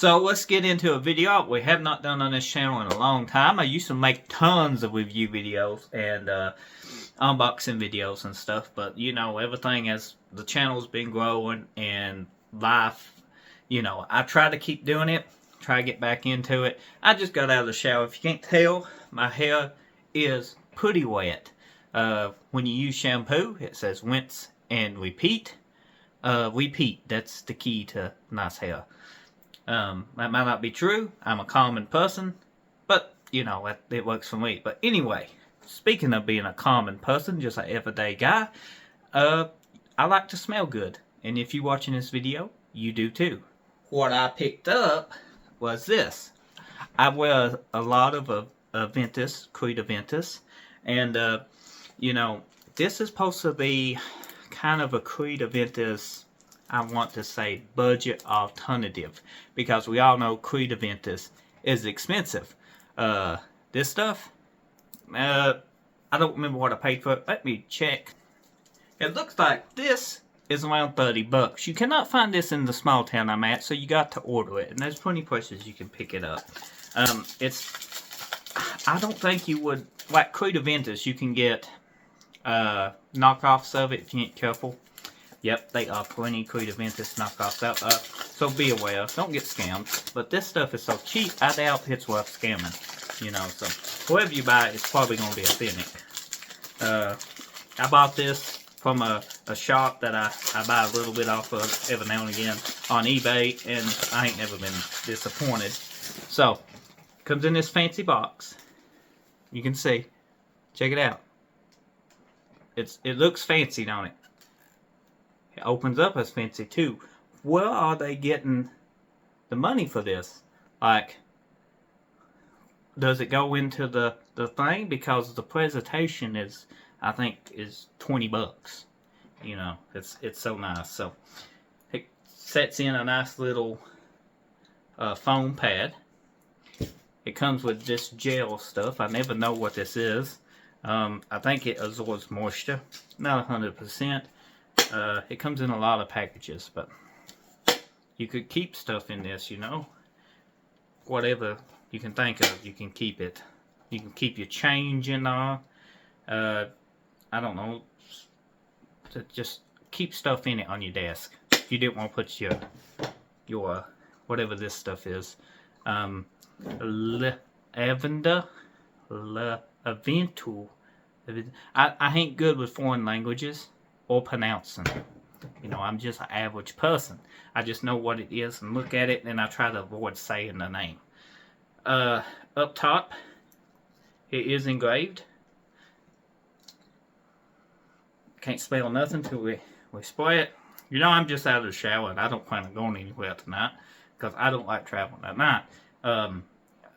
So let's get into a video we have not done on this channel in a long time. I used to make tons of review videos and unboxing videos and stuff, but you know, everything as the channel's been growing and life, you know, I try to keep doing it, try to get back into it. I just got out of the shower. If you can't tell, my hair is pretty wet. When you use shampoo, it says rinse and repeat. Repeat, that's the key to nice hair. That might not be true. I'm a common person, but you know, it works for me. But anyway, speaking of being a common person, just an everyday guy, I like to smell good. And if you're watching this video, you do too. What I picked up was this. I wear a lot of Aventus, Creed Aventus, and you know, this is supposed to be kind of a Creed Aventus, I want to say, budget alternative, because we all know Creed Aventus is expensive. This stuff, I don't remember what I paid for it. Let me check. It looks like this is around 30 bucks. You cannot find this in the small town I'm at, so you got to order it. And there's plenty of places you can pick it up. I don't think you would, like Creed Aventus, you can get knockoffs of it if you ain't careful. Yep, they are plenty Creed Aventus knockoffs out. So be aware, don't get scammed. But this stuff is so cheap, I doubt it's worth scamming. You know, so whoever you buy, it's probably going to be authentic. I bought this from a shop that I buy a little bit off of every now and again on eBay, and I ain't never been disappointed. So, comes in this fancy box. You can see. Check it out. It looks fancy, don't it? It opens up as fancy too. Where are they getting the money for this? Like, does it go into the thing? Because the presentation is, I think, is 20 bucks. You know, it's so nice. So it sets in a nice little foam pad. It comes with this gel stuff. I never know what this is. I think it absorbs moisture. Not 100%. It comes in a lot of packages, but you could keep stuff in this, you know. Whatever you can think of, you can keep it. You can keep your change in there. I don't know. To just keep stuff in it on your desk. If you didn't want to put your whatever this stuff is. Aventus. I ain't good with foreign languages or pronouncing. You know, I'm just an average person. I just know what it is and look at it, and I try to avoid saying the name. Up top, it is engraved. Can't spell nothing till we spray it. You know, I'm just out of the shower and I don't plan on going anywhere tonight because I don't like traveling at night.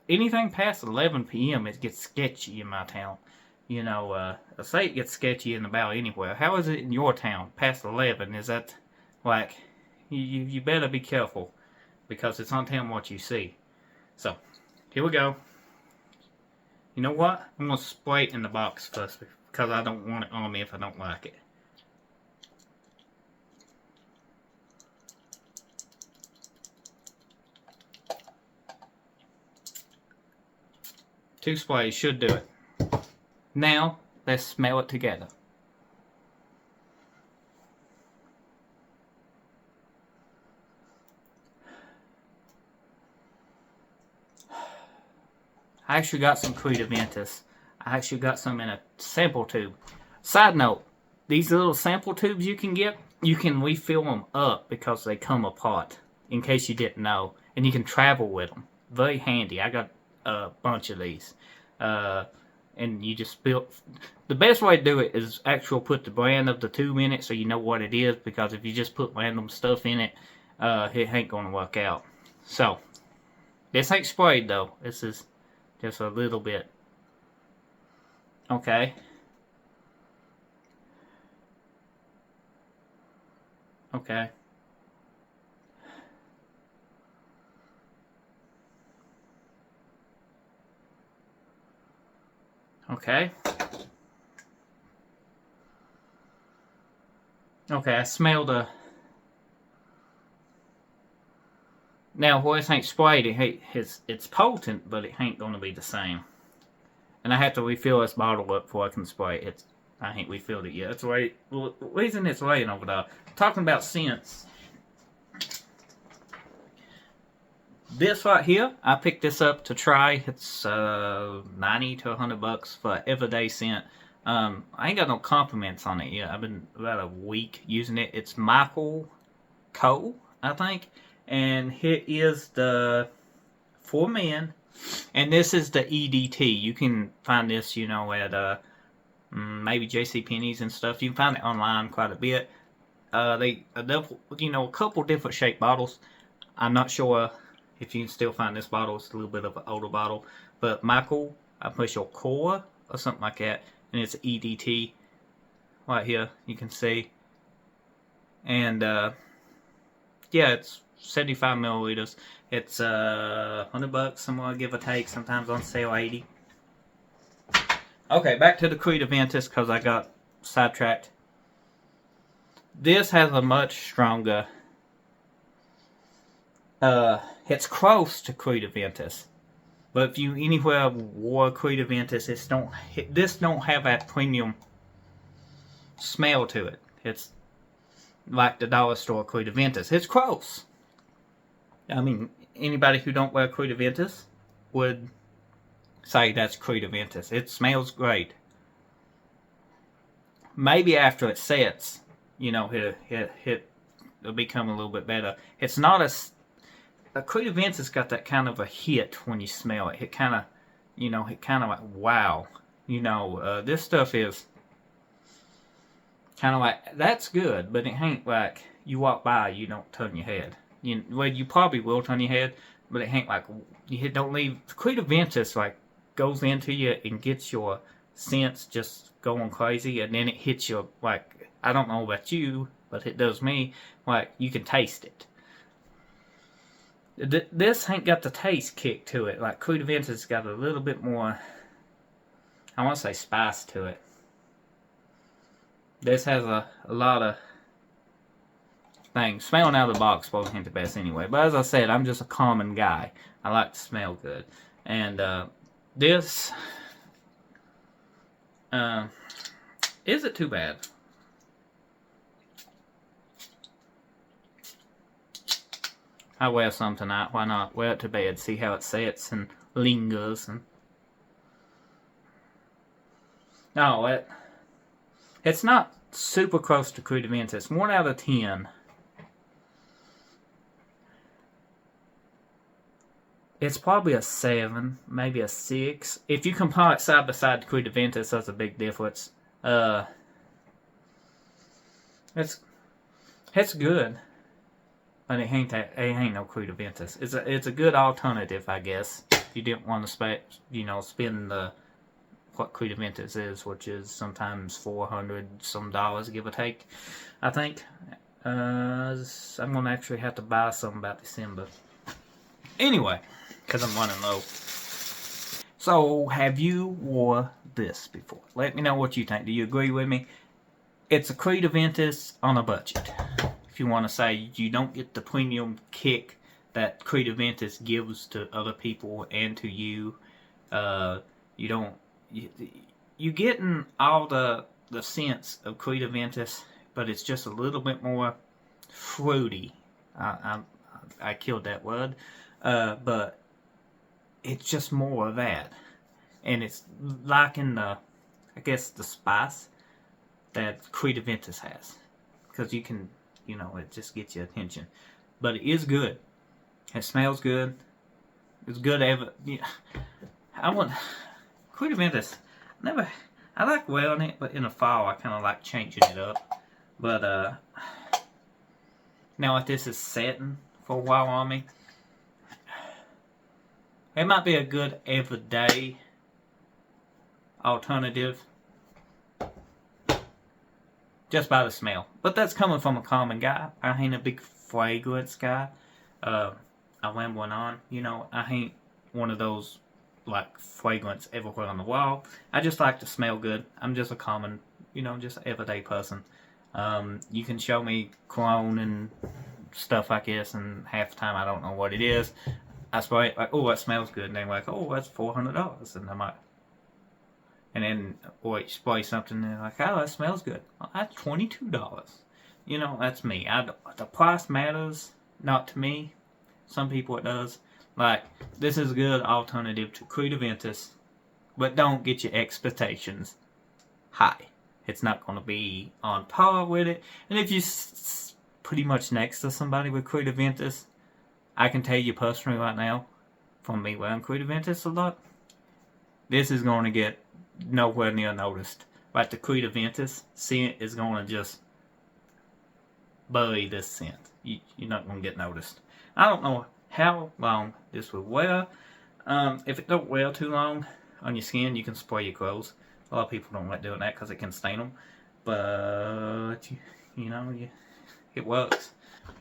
Anything past 11 p.m. it gets sketchy in my town. You know, I say it gets sketchy in about anywhere. How is it in your town past 11? Is that like, you better be careful because it's on telling what you see. So, here we go. You know what? I'm going to spray it in the box first because I don't want it on me if I don't like it. Two sprays should do it. Now, let's smell it together. I actually got some Creed Aventus. I actually got some in a sample tube. Side note, these little sample tubes you can get, you can refill them up because they come apart, in case you didn't know. And you can travel with them. Very handy. I got a bunch of these. And you just spill. The best way to do it is actually put the brand of the tube in it so you know what it is, because if you just put random stuff in it, it ain't going to work out. So, this ain't sprayed though. This is just a little bit. Okay. Okay. Okay. Okay, I smelled a... Now, where it ain't sprayed, it's potent, but it ain't gonna be the same. And I have to refill this bottle up before I can spray it. I ain't refilled it yet. That's right. The reason it's laying over there. Talking about scents. This right here, I picked this up to try. It's 90 to $100 for everyday scent. I ain't got no compliments on it yet. I've been about a week using it. It's Michael Cole, I think. And here is the for men. And this is the EDT. You can find this, you know, at maybe JCPenney's and stuff. You can find it online quite a bit. You know, a couple different shaped bottles. I'm not sure if you can still find this bottle. It's a little bit of an older bottle. But Michael, I push your core or something like that. And it's EDT. Right here, you can see. And, yeah, it's 75 milliliters. It's $100 somewhere, give or take. Sometimes on sale, 80. Okay, back to the Creed Aventus because I got sidetracked. This has a much stronger. It's close to Creed Aventus, but if you anywhere wore Creed Aventus, this don't have that premium smell to it. It's like the dollar store Creed Aventus. It's close. I mean, anybody who don't wear Creed Aventus would say that's Creed Aventus. It smells great. Maybe after it sets, you know, it'll become a little bit better. It's not a Creed Aventus got that kind of a hit when you smell it. It kind of, you know, like, wow. You know, this stuff is kind of like, that's good, but it ain't like you walk by, you don't turn your head. Well, you probably will turn your head, but it ain't like, you don't leave. Creed Aventus, like, goes into you and gets your sense just going crazy, and then it hits you, like, I don't know about you, but it does me, like, you can taste it. This ain't got the taste kick to it. Like, Creed Aventus got a little bit more, I want to say spice to it. This has a lot of things. Smelling out of the box probably ain't the best anyway. But as I said, I'm just a common guy. I like to smell good. And this isn't too bad. I wear some tonight. Why not? Wear it to bed. See how it sets and lingers. And no, it's not super close to Creed Aventus. 1 out of 10. It's probably a 7, maybe a 6. If you compare it side by side to Creed Aventus, that's a big difference. It's good, but it ain't no Creed Aventus. It's a good alternative, I guess. If you didn't want to spend what Creed Aventus is, which is sometimes $400 some, give or take. I think I'm gonna actually have to buy some about December. Anyway, because I'm running low. So, have you wore this before? Let me know what you think. Do you agree with me? It's a Creed Aventus on a budget. If you want to say you don't get the premium kick that Creed Aventus gives to other people and to you, you're getting all the scents of Creed Aventus, but it's just a little bit more fruity. I killed that word. But it's just more of that. And it's lacking the spice that Creed Aventus has. Because you can, it just gets your attention. But it is good. It smells good. It's good Creed Aventus, I like wearing it, but in the fall I kind of like changing it up. But, now if this is setting for a while on me, it might be a good everyday alternative. Just by the smell. But that's coming from a common guy. I ain't a big fragrance guy. I rambling on. I ain't one of those, like, fragrance everywhere on the wall. I just like to smell good. I'm just a common, just everyday person. You can show me cologne and stuff like this, and half the time I don't know what it is. I spray it like, oh, that smells good, and they're like, oh, that's $400, and I'm like, and then or you spray something, and they're like, oh, that smells good. Well, that's $22. You know, that's me. The price matters, not to me. Some people it does. Like, this is a good alternative to Creed Aventus, but don't get your expectations high. It's not going to be on par with it. And if you're pretty much next to somebody with Creed Aventus, I can tell you personally right now, from me wearing Creed Aventus a lot, this is going to get nowhere near noticed. Like the Creed Aventus scent is going to just bury this scent. You're not going to get noticed. I don't know how long this will wear. If it don't wear too long on your skin, you can spray your clothes. A lot of people don't like doing that because it can stain them. But, you know, it works.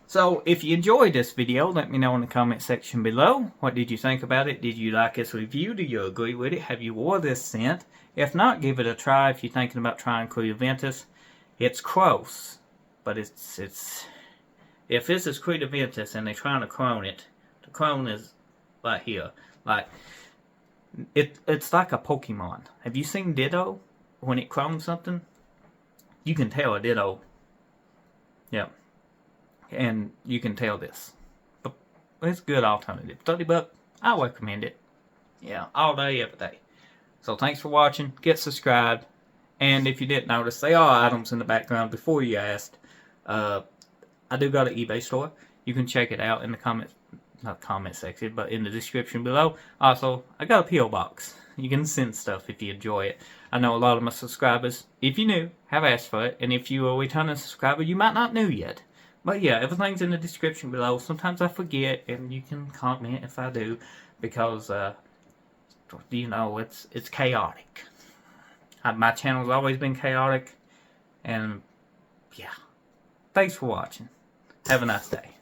So, if you enjoyed this video, let me know in the comment section below. What did you think about it? Did you like this review? Do you agree with it? Have you wore this scent? If not, give it a try if you're thinking about trying Creed Aventus. It's close, but it's if this is Creed Aventus and they're trying to clone it, the clone is right here. Like, it's like a Pokemon. Have you seen Ditto? When it clones something, you can tell a Ditto. Yeah. And you can tell this. But it's a good alternative. $30, I recommend it. Yeah, all day, every day. So thanks for watching. Get subscribed. And if you didn't notice, there are items in the background before you asked. I do got an eBay store. You can check it out in the comment section, but in the description below. Also, I got a P.O. box. You can send stuff if you enjoy it. I know a lot of my subscribers, if you're new, have asked for it. And if you are a returning subscriber, you might not know yet. But yeah, everything's in the description below. Sometimes I forget, and you can comment if I do, because you know it's chaotic. My channel's always been chaotic, and yeah. Thanks for watching. Have a nice day.